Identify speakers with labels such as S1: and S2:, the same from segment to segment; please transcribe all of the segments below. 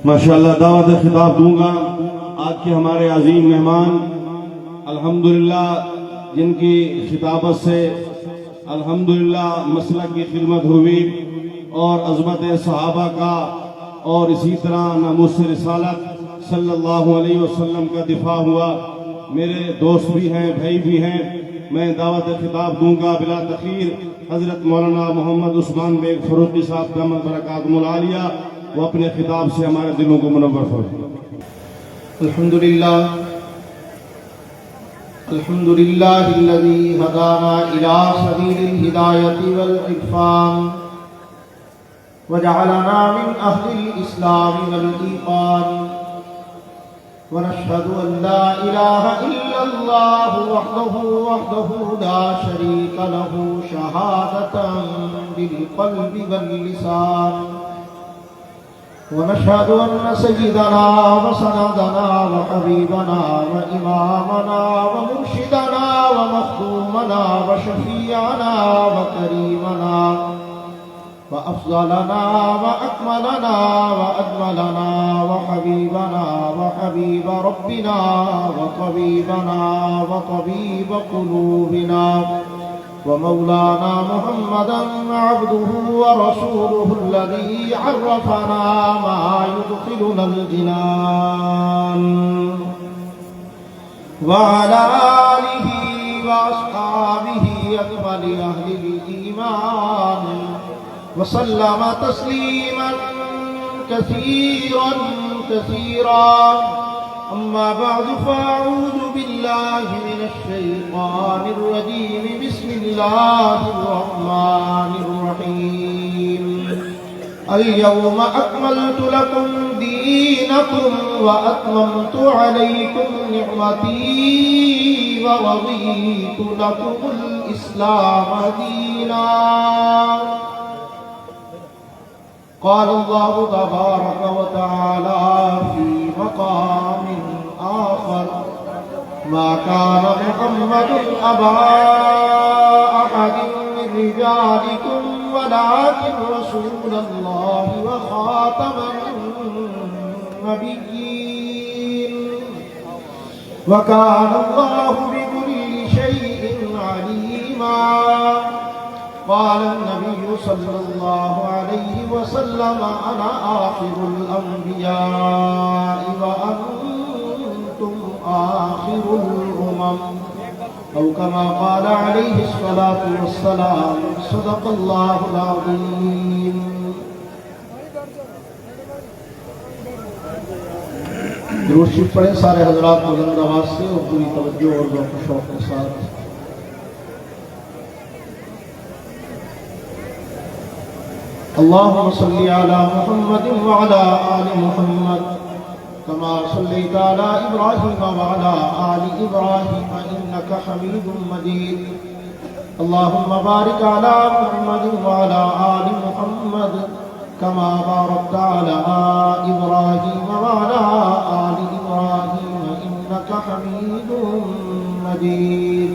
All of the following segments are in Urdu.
S1: ماشاءاللہ دعوت خطاب دوں گا آج کے ہمارے عظیم مہمان الحمدللہ جن کی خطابت سے الحمدللہ مسلک کی خدمت ہوئی اور عظمت صحابہ کا اور اسی طرح ناموس رسالت صلی اللہ علیہ وسلم کا دفاع ہوا۔ میرے دوست بھی ہیں، بھائی بھی ہیں، میں دعوت خطاب دوں گا بلا تخیر حضرت مولانا محمد عثمان بیگ فروقی صاحب دامت برکاتہم العالیہ، وہ اپنے خطاب سے ہمارے دلوں کو منور فرمائیں۔
S2: الحمدللہ الذی ہدانا الی سبیل الہدایۃ والعرفان وجعلنا من اہل الاسلام والایمان ونشهد ان لا الہ الا اللہ وحدہ لا شریک له شہادۃ بالقلب واللسان ونشهد أن سيدنا وسندنا وحبيبنا وإمامنا ومرشدنا ومخدومنا وشفيعنا وكريمنا وأفضلنا وأكملنا وأجملنا وحبيبنا وحبيب ربنا وطبيبنا وطبيب قلوبنا ومولانا محمدا عبده ورسوله الذي عرفنا ما يدخلنا الجنان وعلى آله وأصحابه أكمل أهل الإيمان وسلم تسليما كثيرا كثيرا أما بعد فأعوذ بالله من الشيطان الرجيم بسم الله الرحمن الرحيم اليوم أكملت لكم دينكم وأتممت عليكم نعمتي ورضيت لكم الإسلام دينا قال الله تبارك وتعالى في مقام آخر ما كان محمد أبا أحد من رجالكم ولكن رسول الله وخاتم النبيين وكان الله بكل شيء عليما قال النبي صلى الله عليه وسلم أنا آخر الأنبياء وأنتم آخر الأمم أو كما قال عليه الصلاة والسلام صدق الله العظيم۔ درود شریف پڑھیں سارے حضرات بلند آواز سے اور پوری توجہ اور ذوق و شوق کے ساتھ۔ اللهم صل على محمد وعلى آل محمد كما صليت على إبراهيم وعلى آل إبراهيم إنك حميد مجيد اللهم بارك على محمد وعلى آل محمد كما باركت على إبراهيم وعلى آل إبراهيم إنك حميد مجيد۔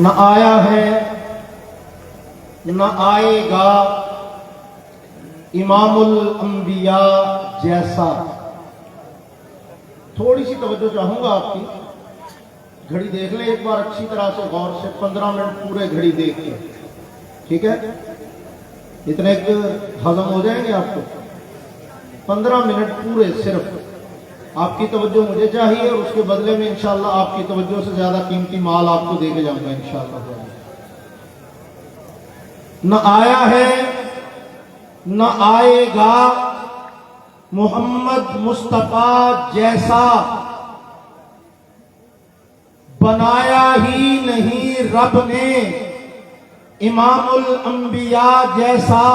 S2: نہ آیا ہے نہ آئے گا امام الانبیاء جیسا۔ تھوڑی سی توجہ چاہوں گا آپ کی، گھڑی دیکھ لیں ایک بار اچھی طرح سے غور سے، 15 منٹ پورے گھڑی دیکھ کے، ٹھیک ہے؟ اتنے ہضم ہو جائیں گے آپ کو؟ 15 منٹ پورے صرف آپ کی توجہ مجھے چاہیے اور اس کے بدلے میں انشاءاللہ آپ کی توجہ سے زیادہ قیمتی مال آپ کو دے کے جاؤں گا انشاءاللہ۔ نہ آیا ہے نہ آئے گا محمد مصطفیٰ جیسا، بنایا ہی نہیں رب نے امام الانبیاء جیسا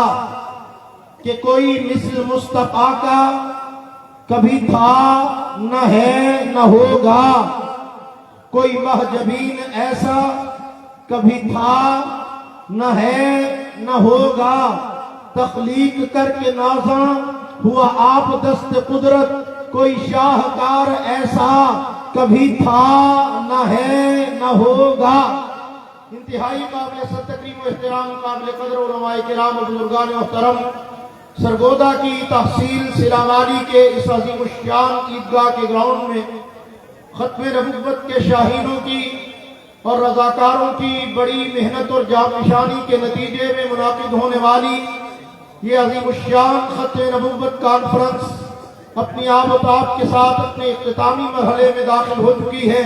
S2: کہ کوئی مثل مصطفیٰ کا کبھی تھا نہ ہے نہ ہوگا، کوئی محجبین ایسا کبھی تھا نہ ہے نہ ہوگا، تخلیق کر کے نازاں ہوا آپ دست قدرت، کوئی شاہکار ایسا کبھی تھا نہ ہے نہ ہوگا۔ انتہائی قابل صد تکریم و احترام قابل قدر علماء کرام و بزرگان محترم، سرگودا کی تحصیل سلاوالی کے اس عظیم الشان عیدگاہ کے گراؤنڈ میں ختم نبوت کے شاہینوں کی اور رضاکاروں کی بڑی محنت اور جانفشانی کے نتیجے میں منعقد ہونے والی یہ عظیم الشان ختم نبوت کانفرنس اپنی آب و تاب کے ساتھ اپنے اختتامی مرحلے میں داخل ہو چکی ہے۔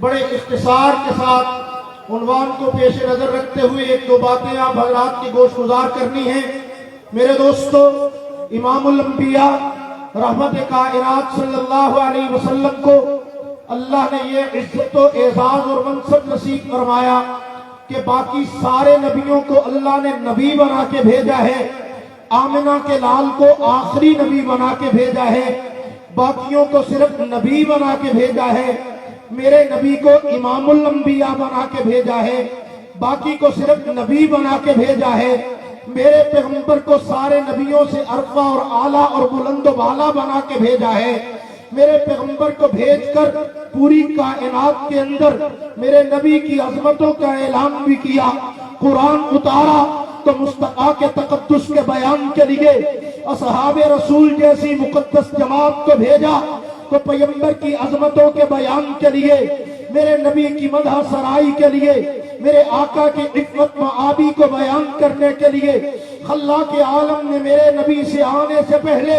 S2: بڑے اختصار کے ساتھ عنوان کو پیش نظر رکھتے ہوئے ایک دو باتیں آپ حضرات کی گوش گزار کرنی ہیں۔ میرے دوستو، امام الانبیاء رحمت کائنات صلی اللہ علیہ وسلم کو اللہ نے یہ عزت و اعزاز اور منصب نصیب فرمایا کہ باقی سارے نبیوں کو اللہ نے نبی بنا کے بھیجا ہے، آمنہ کے لال کو آخری نبی بنا کے بھیجا ہے، باقیوں کو صرف نبی بنا کے بھیجا ہے۔ میرے نبی کو امام الانبیاء بنا کے بھیجا ہے، باقی کو صرف نبی بنا کے بھیجا ہے۔ میرے پیغمبر کو سارے نبیوں سے ارفع اور اعلیٰ اور بلند و بالا بنا کے بھیجا ہے۔ میرے پیغمبر کو بھیج کر پوری کائنات کے اندر میرے نبی کی عظمتوں کا اعلان بھی کیا۔ قرآن اتارا تو مصطفیٰ کے تقدس کے بیان کے لیے اصحاب رسول جیسی مقدس جماعت کو بھیجا، تو پیغمبر کی عظمتوں کے بیان کے لیے، میرے نبی کی مدح سرائی کے لیے، میرے آقا کی عفت معابی کو بیان کرنے کے لیے خلاق عالم نے میرے نبی سے آنے سے پہلے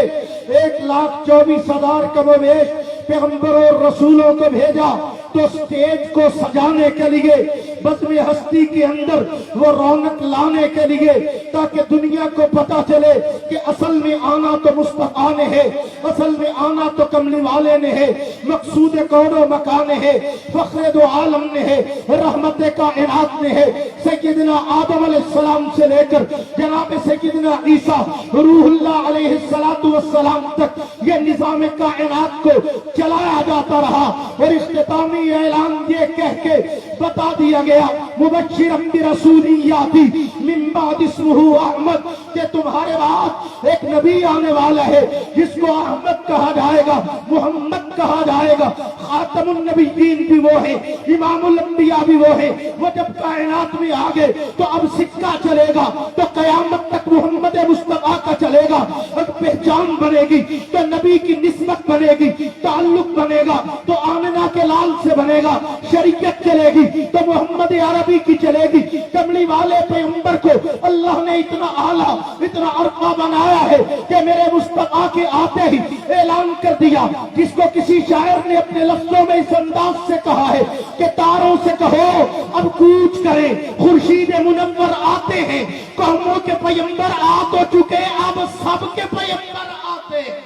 S2: 1,24,000 کم و بیش پیغمبروں اور رسولوں کو بھیجا، تو سٹیج کو سجانے کے لیے، بزم ہستی کے اندر وہ رونق لانے کے لیے، تاکہ دنیا کو پتا چلے کہ اصل میں آنا تو مصطفیٰ نے ہے، اصل میں آنا تو کملی والے نے ہے، مقصود کون و مکان ہے، فخر دو عالم نے ہے، رحمت کائنات نے ہے۔ سیدنا آدم علیہ السلام سے لے کر جناب سیدنا عیسیٰ روح اللہ علیہ السلام تک یہ نظام کائنات کو چلایا جاتا رہا، اور اختتامی اعلان یہ کہہ کے بتا دیا گیا، مبشرا برسول یاتی من بعد اسمہ احمد، کہ تمہارے بعد ایک نبی آنے والا ہے جس کو احمد کہا جائے گا، محمد کہا جائے گا۔ خاتم النبیین بھی وہ ہے، امام الانبیاء بھی وہ ہے۔ وہ جب کائنات میں آگے تو اب سکہ چلے گا، تو قیامت تک محمد مصطفیٰ کا چلے گا، اور پہچان بنے گی تو نبی کی نسبت بنے گی، تعلق بنے گا تو آمنہ کے لال سے بنے گا، شریعت چلے گی تو محمد عربی کی چلے گی۔ کملی والے پیغمبر کو اللہ نے اتنا اعلیٰ اتنا ارفع بنایا ہے کہ میرے مصطفیٰ کے آتے ہی اعلان کر دیا، جس کو کسی شاعر نے اپنے لفظوں میں اس انداز سے کہا ہے کہ تاروں سے کہو اب کوچ کریں، خورشید منور آتے ہیں، قوموں کے پیغمبر آ تو چکے، اب سب کے پیغمبر آتے ہیں۔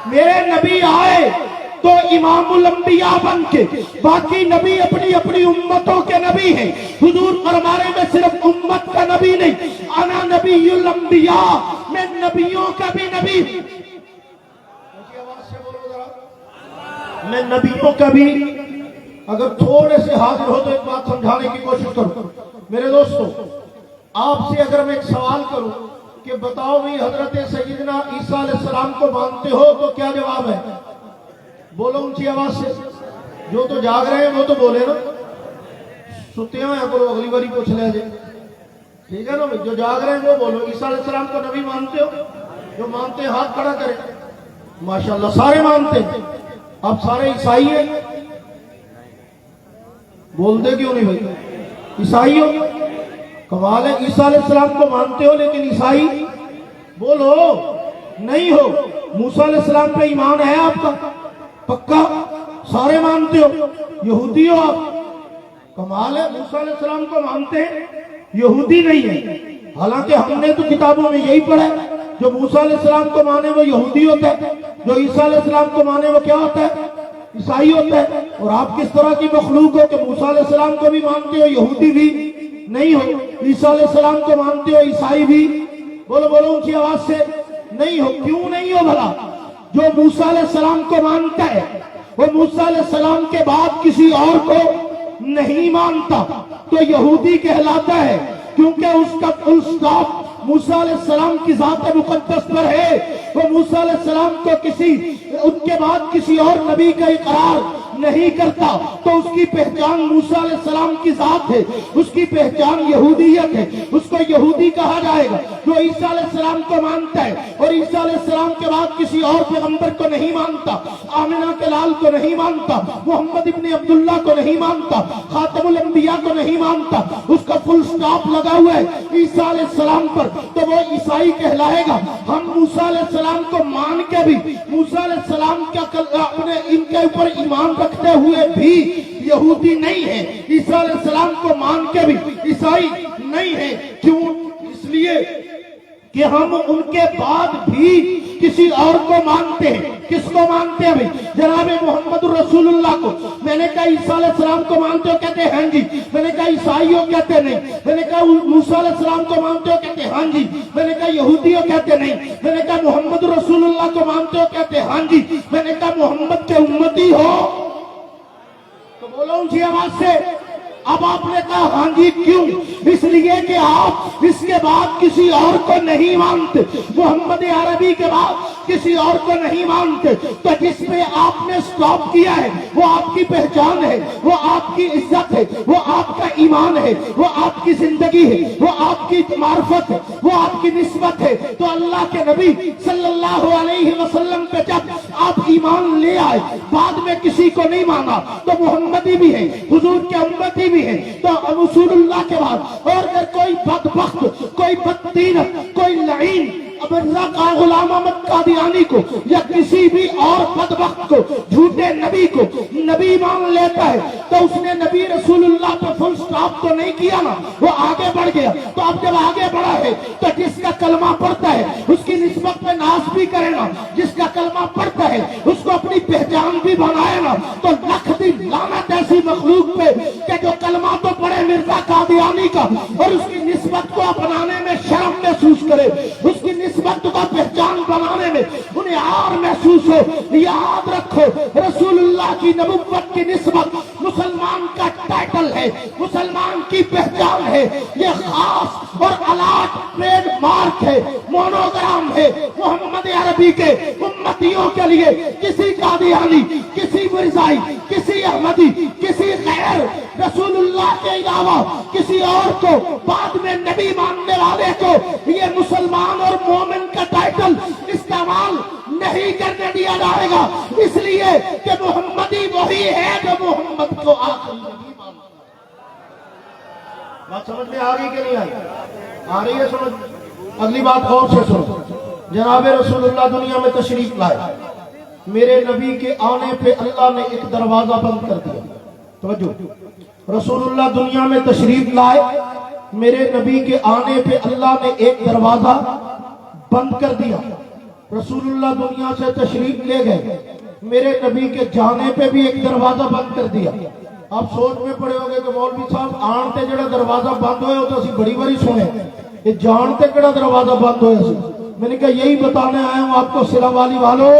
S2: میرے نبی آئے تو امام الانبیاء بن کے، باقی نبی اپنی اپنی امتوں کے نبی ہیں۔ حضور فرمانے میں صرف امت کا نبی نہیں، انا نبی الانبیاء، میں نبیوں کا بھی نبی، میں نبیوں کا بھی۔ اگر تھوڑے سے حاضر ہو تو ایک بات سمجھانے کی کوشش کروں۔ میرے دوستو، آپ سے اگر میں ایک سوال کروں کہ بتاؤ بھی حضرت سیدنا عیسیٰ علیہ السلام کو مانتے ہو، تو کیا جواب ہے؟ بولو اونچی آواز سے، جو تو جاگ رہے ہیں وہ تو بولے نا، ستے ہیں یا کرو اگلی باری پوچھ لے جائے، ٹھیک ہے نا؟ جو جاگ رہے ہیں وہ بولو، عیسیٰ علیہ السلام کو نبی مانتے ہو؟ جو مانتے ہیں ہاتھ کھڑا کریں۔ ماشاءاللہ سارے مانتے ہیں۔ اب سارے عیسائی ہیں؟ بولتے کیوں نہیں بھائی؟ عیسائی ہو؟ کمال ہے، عیسیٰ علیہ السلام کو مانتے ہو لیکن عیسائی بولو نہیں ہو۔ موسیٰ علیہ السلام پہ ایمان ہے آپ کا پکا؟ سارے مانتے ہو؟ یہودی ہو آپ؟ کمال ہے، موسیٰ علیہ السلام کو مانتے ہیں، یہودی نہیں ہے۔ حالانکہ ہم نے تو کتابوں میں یہی پڑھا ہے، جو موسیٰ علیہ السلام کو مانے وہ یہودی ہوتا ہے، جو عیسیٰ علیہ السلام کو مانے وہ کیا ہوتا ہے؟ عیسائی ہوتا ہے۔ اور آپ کس طرح کی مخلوق ہو کہ موسیٰ علیہ السلام کو بھی مانتے ہو، یہودی بھی نہیں ہو، عیسیٰ علیہ السلام کو مانتے ہو، عیسائی بھی بولو بولو اونچی آواز سے نہیں ہو۔ کیوں نہیں ہو بھلا؟ جو موسیٰ علیہ السلام کو مانتا ہے وہ موسیٰ علیہ السلام کے بعد کسی اور کو نہیں مانتا، تو یہودی کہلاتا ہے، کیونکہ اس کا فل اسٹاپ موسیٰ علیہ السلام کی ذات مقدس پر ہے، وہ موسیٰ علیہ السلام کو ان کے بعد کسی اور نبی کا اقرار نہیں کرتا، تو اس کی پہچان موسیٰ علیہ السلام کی ذات ہے، اس کی پہچان یہودیت ہے، اس کو یہودی کہا جائے گا جو عیسیٰ علیہ السلام کو مانتا ہے اور عیسیٰ علیہ السلام کے بعد کسی اور پیغمبر کو نہیں مانتا، آمنہ کے لال کو نہیں مانتا، محمد ابن عبداللہ کو نہیں مانتا، خاتم الانبیاء کو نہیں مانتا، اس کا فل سٹاپ لگا ہوا ہے عیسیٰ علیہ السلام پر، تو وہ عیسائی کہلائے گا۔ ہم موسیٰ علیہ السلام کو مان کے بھی، موسیٰ علیہ السلام ان کے اوپر ایمان رکھتے ہوئے بھی یہودی نہیں ہے، عیسیٰ علیہ السلام کو مان کے بھی عیسائی نہیں ہے۔ کیوں؟ اس لیے کہ ہم ان کے بعد بھی کسی اور کو مانتے ہیں۔ کس کو مانتے ہیں بھائی؟ جناب محمد الرسول اللہ کو۔ میں نے کہا عیسیٰ علیہ السلام کو مانتے ہو؟ کہتے ہیں ہاں جی۔ میں نے کہا عیسائیوں کہتے نہیں۔ میں نے کہا موسیٰ علیہ السلام کو مانتے ہو؟ کہتے ہیں ہاں جی۔ میں نے کہا یہودیوں کہتے نہیں۔ میں نے کہا محمد الرسول اللہ کو مانتے ہو؟ کہتے ہیں ہاں جی۔ میں نے کہا محمد کے امتی ہو؟ تو بولو اونچی آواز سے۔ اب آپ نے کہا ہاں جی، کیوں؟ اس لیے کہ آپ اس کے بعد کسی اور کو نہیں مانتے، محمد عربی کے بعد کسی اور کو نہیں مانتے، تو جس پہ آپ نے سٹاپ کیا ہے وہ آپ کی پہچان ہے، وہ آپ کی عزت ہے، وہ آپ کا ایمان ہے، وہ آپ کی زندگی ہے، وہ آپ کی معرفت ہے، وہ آپ کی نسبت ہے۔ تو اللہ کے نبی صلی اللہ علیہ وسلم پہ جب آپ ایمان لے آئے، بعد میں کسی کو نہیں مانا، تو محمدی بھی ہے، حضور کے امتی بھی ہے، تو رسول اللہ کے بعد اور اگر کوئی بدبخت، کوئی بددین، کوئی لعین مرزا غلام احمد قادیانی کو یا کسی بھی اور بدبخت کو، جھوٹے نبی کو نبی مان لیتا ہے، تو اس نے نبی رسول اللہ پر فل سٹاپ تو نہیں کیا نا، وہ آگے بڑھ گیا۔ تو اب جب آگے بڑھا ہے تو جس کا کلمہ پڑھتا ہے اس کی نسبت میں ناز بھی کرے نا، جس کا کلمہ پڑھتا ہے اس کو اپنی پہچان بھی بنائے نا، تو لکھ دی لعنت ایسی مخلوق پہ کہ جو کلمہ تو پڑھے مرزا قادیانی کا اور اس کی نسبت کو اپنانے میں شرم محسوس کرے، اس کی نسبت کو پہچان بنانے میں انہیں آر محسوس ہو۔ یاد رکھو رسول اللہ کی نبوت کی نسبت مسلمان کا ٹائٹل ہے، مسلمان کی پہچان ہے، یہ خاص اور الاٹ ٹریڈ مارک ہے، مونوگرام ہے محمد عربی کے امتیوں کے لیے۔ کسی قادیانی، کسی مرزائی، کسی احمدی، کسی غیر رسول اللہ کے علاوہ کسی اور کو بعد میں نبی ماننے والے کو یہ مسلمان اور مومن کا ٹائٹل استعمال نہیں کرنے دیا جائے گا، اس لیے کہ محمدی وہی ہے جو محمد کو آخری نبی مانتا ہے۔ بات سمجھ میں آ رہی کہ نہیں آ رہی ہے؟ سمجھ۔ اگلی بات غور سے سنو۔ جناب رسول اللہ دنیا میں تشریف لائے، میرے نبی کے آنے پہ اللہ نے ایک دروازہ بند کر دیا۔ توجہ، رسول اللہ دنیا میں تشریف لائے، میرے نبی کے آنے پہ اللہ نے ایک دروازہ بند کر دیا۔ رسول اللہ دنیا سے تشریف لے گئے، میرے نبی کے جانے پہ بھی ایک دروازہ بند کر دیا۔ آپ سوچ میں پڑے ہوگے کہ مولوی صاحب آنتے جڑا دروازہ بند ہوئے ہو تو اسی بڑی بڑی سنے، یہ جانتے کڑا دروازہ بند ہوئے سی۔ میں نے کہا یہی بتانے آیا ہوں آپ کو سلا والی والو،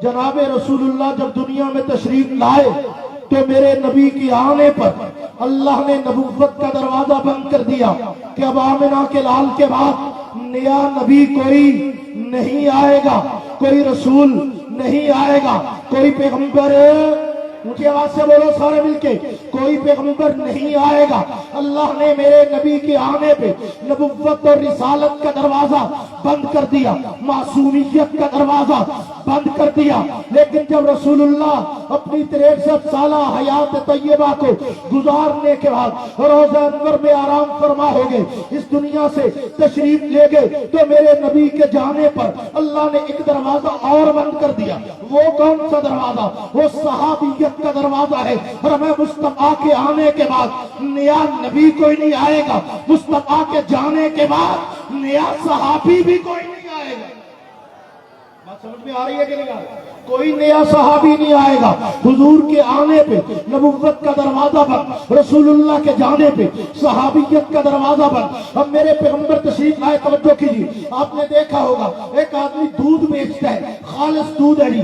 S2: جناب رسول اللہ جب دنیا میں تشریف لائے تو میرے نبی کی آنے پر اللہ نے نبوت کا دروازہ بند کر دیا کہ اب آمنہ کے لال کے بعد نیا نبی کوئی نہیں آئے گا، کوئی رسول نہیں آئے گا، کوئی پیغمبر، اونچی آواز سے بولو سارے مل کے، کوئی پیغمبر نہیں آئے گا۔ اللہ نے میرے نبی کے آنے پہ نبوت اور رسالت کا دروازہ بند کر دیا، معصومیت کا دروازہ بند کر دیا۔ لیکن جب رسول اللہ اپنی 63 سالہ حیات طیبہ کو گزارنے کے بعد روضہ انور میں آرام فرما ہو گئے، اس دنیا سے تشریف لے گئے، تو میرے نبی کے جانے پر اللہ نے ایک دروازہ اور بند کر دیا۔ وہ کون سا دروازہ؟ وہ صحابیت کا دروازہ ہے۔ اور ہمیں مصطفیٰ کے آنے کے بعد نیا نبی کوئی نہیں آئے گا، مصطفیٰ کے جانے کے بعد نیا صحابی بھی کوئی نہیں آئے گا۔ بات سمجھ میں آ رہی ہے کہ نہیں آ رہی؟ کوئی نیا صحابی نہیں آئے گا۔ حضور کے آنے پہ نبوت کا دروازہ بند، رسول اللہ کے جانے پہ صحابیت کا دروازہ بند۔ اب میرے پیغمبر تشریف لائے، توجہ کیجیے، آپ نے دیکھا ہوگا ایک آدمی دودھ بیچتا ہے، خالص دودھ ہے،